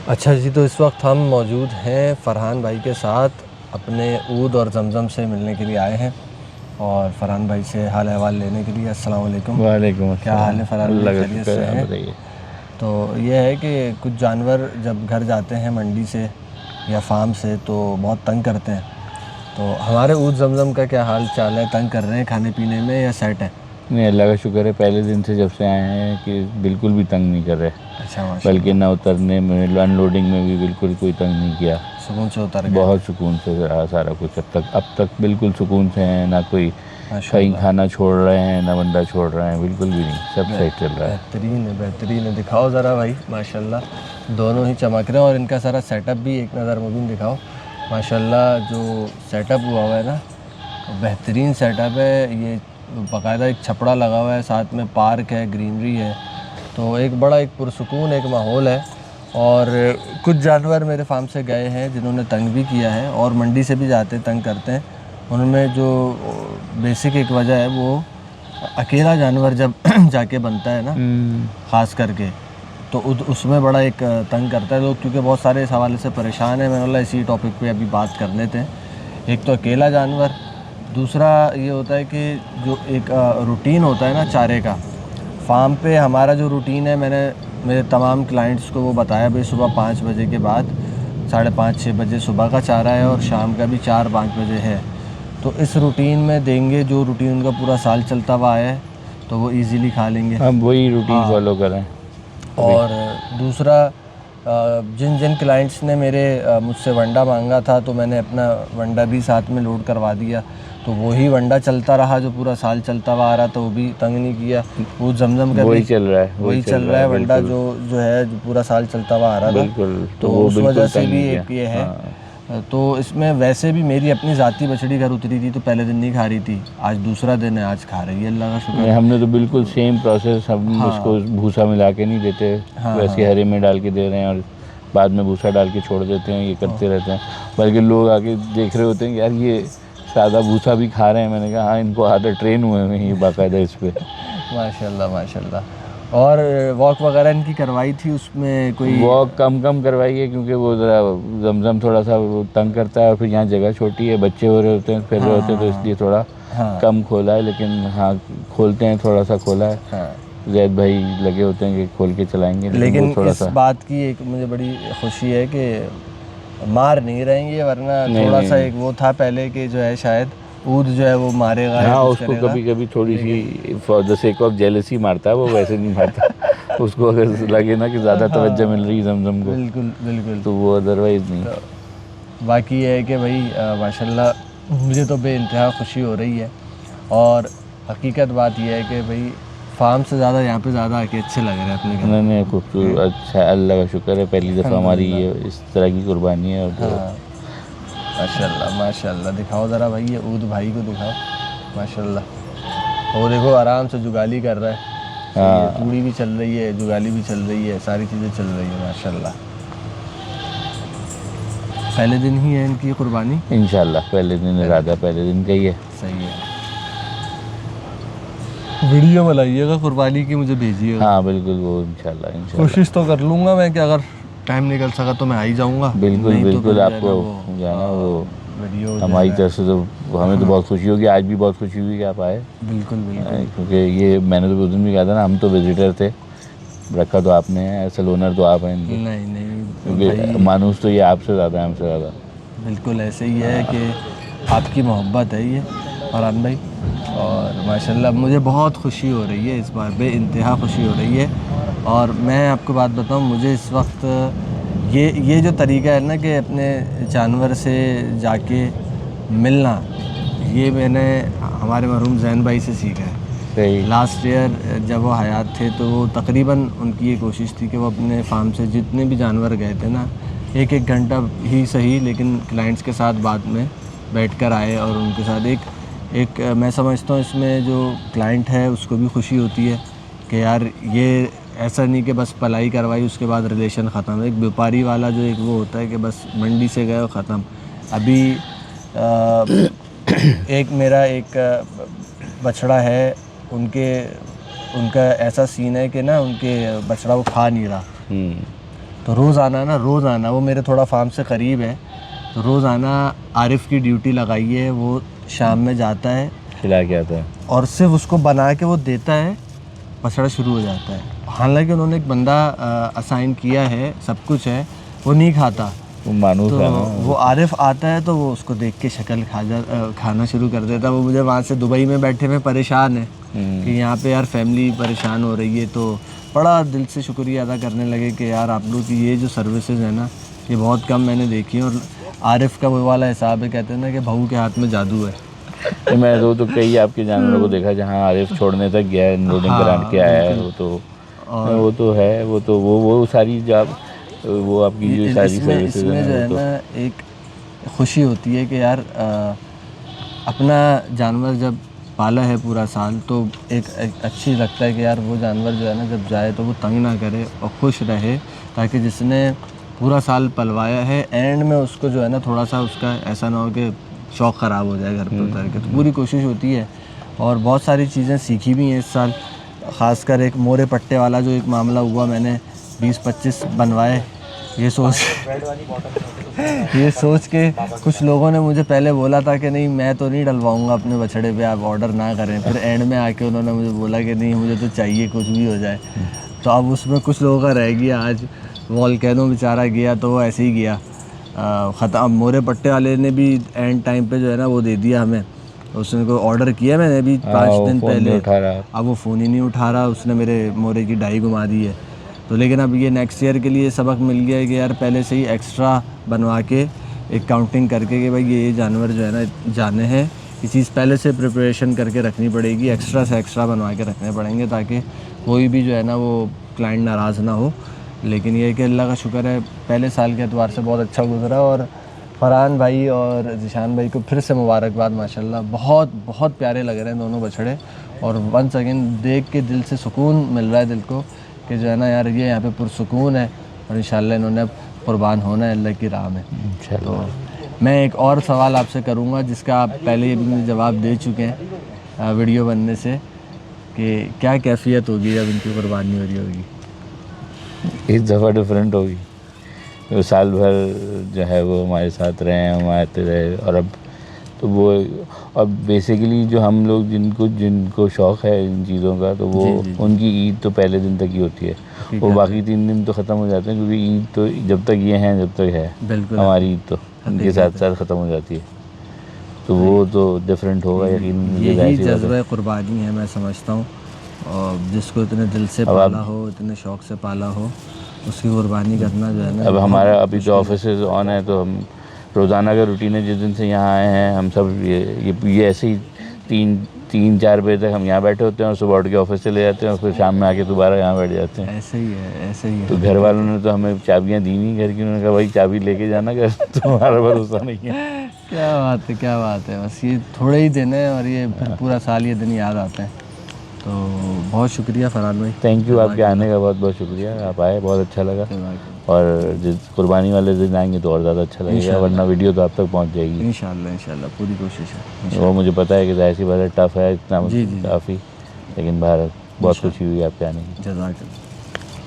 अच्छा जी, तो इस वक्त हम मौजूद हैं फ़रहान भाई के साथ, अपने ऊद और जमज़म से मिलने के लिए आए हैं और फ़रहान भाई से हाल अहवाल लेने के लिए। अस्सलाम वालेकुम। वालेकुम क्या हाल है अस्सलाम। फ़रहान भाई, अल्लाह का खैरियत शुक्र से है, आप हैं? बताइए। तो ये है कि कुछ जानवर जब घर जाते हैं मंडी से या फार्म से तो बहुत तंग करते हैं। तो हमारे ऊद जमज़म का क्या हाल चाल है? तंग कर रहे हैं खाने पीने में या सेट है? नहीं, अल्लाह का शुक्र है, पहले दिन से जब से आए हैं कि बिल्कुल भी तंग नहीं कर रहे, अच्छा, बल्कि माशाल्लाह। ना उतरने में, अनलोडिंग में भी बिल्कुल कोई तंग नहीं किया। सुकून से उतर गए। बहुत सुकून से रहा सारा कुछ। अब तक बिल्कुल सुकून से हैं, ना कोई कहीं माशाल्लाह। खाना छोड़ रहे हैं, ना बंदा छोड़ रहे हैं, बिल्कुल भी नहीं, सब सही चल रहा है। बेहतरीन है, बेहतरीन है। दिखाओ ज़रा भाई, माशाल्लाह दोनों ही चमक रहे हैं। और इनका सारा सेटअप भी एक नज़र मुबीन दिखाओ। माशाल्लाह जो सेटअप हुआ हुआ है ना, बेहतरीन सेटअप है। ये बाकायदा एक छपड़ा लगा हुआ है, साथ में पार्क है, ग्रीनरी है, तो एक बड़ा एक पुरसुकून एक माहौल है। और कुछ जानवर मेरे फार्म से गए हैं जिन्होंने तंग भी किया है और मंडी से भी जाते तंग करते हैं। उनमें जो बेसिक एक वजह है वो अकेला जानवर जब जाके बनता है ना, ख़ास करके तो उसमें बड़ा एक तंग करता है लोग, क्योंकि बहुत सारे इस हवाले से परेशान हैं। मैंने बोला इसी टॉपिक पे अभी बात कर लेते हैं। एक तो अकेला जानवर, दूसरा ये होता है कि जो एक रूटीन होता है ना चारे का, फार्म पे हमारा जो रूटीन है, मैंने मेरे तमाम क्लाइंट्स को वो बताया भाई, सुबह 5 बजे के बाद 5:30-6 बजे सुबह का चारा है और शाम का भी 4-5 बजे है। तो इस रूटीन में देंगे, जो रूटीन उनका पूरा साल चलता हुआ है, तो वो इजीली खा लेंगे। अब वही रूटीन हाँ। फॉलो करें। और दूसरा, जिन जिन क्लाइंट्स ने मेरे मुझसे वंडा मांगा था, तो मैंने अपना वंडा भी साथ में लोड करवा दिया, तो वही वंडा चलता रहा जो पूरा साल चलता हुआ आ रहा, तो वो भी तंग नहीं किया। वो जमजम का भी वही चल रहा है, वही चल रहा है वंडा, बिल्कुल जो है, जो पूरा साल चलता हुआ आ रहा था। बिल्कुल, तो वो उस बिल्कुल वजह से तंग भी नहीं किया। एक ये है। हाँ, तो इसमें वैसे भी मेरी अपनी ज़ाती बछड़ी घर उतरी थी, तो पहले दिन नहीं खा रही थी, आज दूसरा दिन है, आज खा रही है, अल्लाह का शुक्र नहीं, है। हमने तो बिल्कुल सेम प्रोसेस, हम उसको हाँ भूसा मिला के नहीं देते, हाँ वैसे हाँ। हरे में डाल के दे रहे हैं और बाद में भूसा डाल के छोड़ देते हैं, ये करते रहते हैं। बल्कि लोग आके देख रहे होते हैं कि यार ये सादा भूसा भी खा रहे हैं। मैंने कहा हाँ, इनको आदत, ट्रेन हुए हैं ये बाकायदा इस पर। माशाल्लाह माशाल्लाह। और वॉक वगैरह इनकी करवाई थी, उसमें कोई? वॉक कम करवाई है, क्योंकि वो ज़रा जमजम थोड़ा सा वो तंग करता है, और फिर यहाँ जगह छोटी है, बच्चे हो रहे होते हैं, फिर रहे होते हैं, तो हाँ इसलिए थोड़ा हाँ कम खोला है। लेकिन हाँ, खोलते हैं, थोड़ा सा खोला है। हाँ। जैद भाई लगे होते हैं कि खोल के चलाएंगे, लेकिन वो लेकिन थोड़ा इस सा बात की एक मुझे बड़ी खुशी है कि मार नहीं रहेंगे, वरना नहीं थोड़ा सा नहीं। एक वो था पहले कि जो है शायद ऊद जो है वो मारेगा या हाँ, कुछ उसको करेगा। कभी कभी थोड़ी लेकिन सी for the sake of jealousy मारता है, वो वैसे नहीं मारता। उसको अगर लगे ना कि ज़्यादा तवज्जो मिल रही है जमजम को, बिल्कुल बिल्कुल। तो वो अदरवाइज़ नहीं। तो बाकी ये है कि भाई माशाल्लाह मुझे तो बेइंतहा खुशी हो रही है। और हकीकत बात यह है कि भाई फार्म से ज़्यादा यहाँ पे ज़्यादा आके अच्छे लग रहे हैं अपने घर। नहीं, खूबसूरत, अच्छा है, अल्लाह का शुक्र है, पहली दफ़ा हमारी ये इस तरह की कुर्बानी है। और हाँ माशाल्लाह माशाल्लाह। दिखाओ ज़रा भाई, ये ऊद भाई को दिखाओ, माशाल्लाह। वो देखो आराम से जुगाली कर रहा है। सही है, तूड़ी भी चल रही है, जुगाली भी चल रही है, सारी चीज़ें चल रही है माशाल्लाह। पहले दिन ही है इनकी कुर्बानी? इंशाल्लाह पहले दिन इरादा पहले दिन का ही है। सही है। वीडियो बनाइएगा कुर्बानी की, मुझे भेजिएगा। हाँ बिल्कुल, वो इंशाल्लाह कोशिश तो कर लूँगा मैं कि अगर टाइम निकल सका तो मैं आ ही जाऊँगा। बिल्कुल नहीं तो बिल्कुल, फिर आपको वो जाना, वो वीडियो हमारी तरफ से तो हमें तो बहुत खुशी होगी, आज भी बहुत खुशी हुई कि आप आए। बिल्कुल बिल्कुल। क्योंकि ये मैंने तो उस दिन भी कहा था ना, हम तो विजिटर थे, रखा तो आपने है, असल ओनर तो आप हैं इनके। नहीं नहीं क्योंकि मानूस तो ये आपसे ज़्यादा है, हमसे ज़्यादा। बिल्कुल ऐसे ही है कि आपकी मोहब्बत है ये फरहान भाई। और माशाल्लाह मुझे बहुत खुशी हो रही है इस बार, बेइंतहा खुशी हो रही है। और मैं आपको बात बताऊं, मुझे इस वक्त ये जो तरीका है ना कि अपने जानवर से जाके मिलना, ये मैंने हमारे मरहूम जैन भाई से सीखा है। सही। लास्ट ईयर जब वो हयात थे तो वो तकरीबन उनकी ये कोशिश थी कि वो अपने फार्म से जितने भी जानवर गए थे ना, एक घंटा ही सही लेकिन क्लाइंट्स के साथ बाद में बैठकर आए और उनके साथ एक मैं समझता हूँ इसमें जो क्लाइंट है उसको भी खुशी होती है कि यार ये ऐसा नहीं कि बस पलाई करवाई उसके बाद रिलेशन ख़त्म। एक व्यापारी वाला जो एक वो होता है कि बस मंडी से गए और ख़त्म। अभी एक मेरा एक बछड़ा है, उनका ऐसा सीन है कि ना उनके बछड़ा वो खा नहीं रहा, तो रोज़ आना ना, रोज़ आना, वो मेरे थोड़ा फार्म से करीब है, तो रोज़ आना। आरिफ की ड्यूटी लगाई है, वो शाम में जाता है, खिला के आता है। और सिर्फ उसको बना के वो देता है, पसड़ा शुरू हो जाता है। हालांकि उन्होंने एक बंदा असाइन किया है, सब कुछ है, वो नहीं खाता। वो मानूस तो है ना। वो आरिफ आता है तो वो उसको देख के शक्ल खाना शुरू कर देता है। वो मुझे वहाँ से दुबई में बैठे में परेशान है कि यहाँ पे यार फैमिली परेशान हो रही है, तो बड़ा दिल से शुक्रिया अदा करने लगे कि यार आप लोग की ये जो सर्विसेज है ना, ये बहुत कम मैंने देखी है। और आरिफ का वो वाला हिसाब है, कहते हैं ना कि बहू के हाथ में जादू है। तो मैं तो कई आपके जानवरों को देखा जहाँ आरिफ छोड़ने तक गया है, लोडिंग हाँ, करा के आया है, वो तो है, वो सारी जब वो आपकी जो सारी सर्विसेज इसमें हैं जो है वो तो ना एक खुशी होती है कि यार अपना जानवर जब पाला है पूरा साल, तो एक अच्छी लगता है कि यार वो जानवर जो है ना जब जाए तो वो तंग ना करे और खुश रहे, ताकि जिसने पूरा साल पलवाया है एंड में उसको जो है ना थोड़ा सा उसका ऐसा ना हो कि शौक़ ख़राब हो जाए घर पे उतर के। तो पूरी कोशिश होती है, और बहुत सारी चीज़ें सीखी भी हैं इस साल। ख़ासकर एक मोरे पट्टे वाला जो एक मामला हुआ, मैंने 20-25 बनवाए, ये सोच के कुछ लोगों ने मुझे पहले बोला था कि नहीं मैं तो नहीं डलवाऊंगा अपने बछड़े पे, आप ऑर्डर ना करें। फिर एंड में आके उन्होंने मुझे बोला कि नहीं मुझे तो चाहिए, कुछ भी हो जाए। तो अब उसमें कुछ लोगों का रह गया। आज वॉल्केनो बेचारा गया तो वो ऐसे ही गया ख़त्म। मोरे पट्टे वाले ने भी एंड टाइम पे जो है ना वो दे दिया हमें। उसने को ऑर्डर किया मैंने अभी 5 दिन पहले, अब वो फ़ोन ही नहीं उठा रहा। उसने मेरे मोरे की डाई घुमा दी है। तो लेकिन अब ये नेक्स्ट ईयर के लिए सबक मिल गया है कि यार पहले से ही एक्स्ट्रा बनवा के एक काउंटिंग करके कि भाई ये जानवर जो है ना जाने हैं, ये चीज़ पहले से प्रिपरेशन करके रखनी पड़ेगी, एक्स्ट्रा से एक्स्ट्रा बनवा के रखने पड़ेंगे, ताकि कोई भी जो है ना वो क्लाइंट नाराज़ ना हो। लेकिन ये कि अल्लाह का शुक्र है पहले साल के एतबार से बहुत अच्छा गुजरा। और फरहान भाई और ज़ीशान भाई को फिर से मुबारकबाद, माशाल्लाह बहुत बहुत प्यारे लग रहे हैं दोनों बछड़े। और वंस अगेन देख के दिल से सुकून मिल रहा है दिल को कि जो है ना यार ये यहाँ पे पुरसुकून है, और इंशाल्लाह इन्होंने अब कुर्बान होना है अल्लाह की राह में। तो मैं एक और सवाल आपसे करूँगा जिसका आप पहले ही मुझे जवाब दे चुके हैं वीडियो बनने से, कि क्या कैफियत होगी जब इनकी कुर्बानी हो रही होगी? इस दफ़ा डिफरेंट होगी। वो साल भर जो है वो हमारे साथ रहे हैं, हम आते रहे, और अब तो वो अब बेसिकली जो हम लोग जिनको शौक़ है इन चीज़ों का, तो वो उनकी ईद तो पहले दिन तक ही होती है, वो बाकी 3 दिन तो ख़त्म हो जाते हैं, क्योंकि ईद तो जब तक ये हैं जब तक है हमारी ईद तो उनके साथ साथ ख़त्म हो जाती है। तो वो तो डिफरेंट होगा यकीन। यही जज्बा कुर्बानी है मैं समझता हूँ, और जिसको इतने दिल से पाला हो, इतने शौक़ से पाला हो, उसकी कुर्बानी करना जो है ना। अब हमारा अभी तो ऑफिस ऑन है, तो हम रोज़ाना का रूटीन है। जिस दिन से यहाँ आए हैं हम सब ये ऐसे ही 3-4 बजे तक हम यहाँ बैठे होते हैं, और सुबह उठ के ऑफिस चले जाते हैं, और फिर शाम में आके दोबारा यहाँ बैठ जाते हैं। ऐसे ही है। तो घर वालों ने तो हमें चाबियाँ दी नहीं घर की, उन्होंने कहा भाई चाबी लेके जाना घर, तुम्हारा भरोसा नहीं है। क्या बात है, बस ये थोड़े ही दिन है और ये फिर पूरा साल ये दिन याद आते हैं। तो बहुत शुक्रिया फरहान भाई, थैंक यू, आपके आने का बहुत बहुत शुक्रिया। आप आए, बहुत अच्छा लगा, और जिस कुर्बानी वाले दिन आएंगे तो और ज़्यादा अच्छा लगेगा, वरना वीडियो तो आप तक पहुंच जाएगी। इंशाल्लाह पूरी कोशिश है। वो मुझे पता है कि जाहिर सी बात है, टफ़ है इतना काफ़ी, लेकिन भारत बहुत खुशी हुई आपके आने की। जज़ाकल्लाह।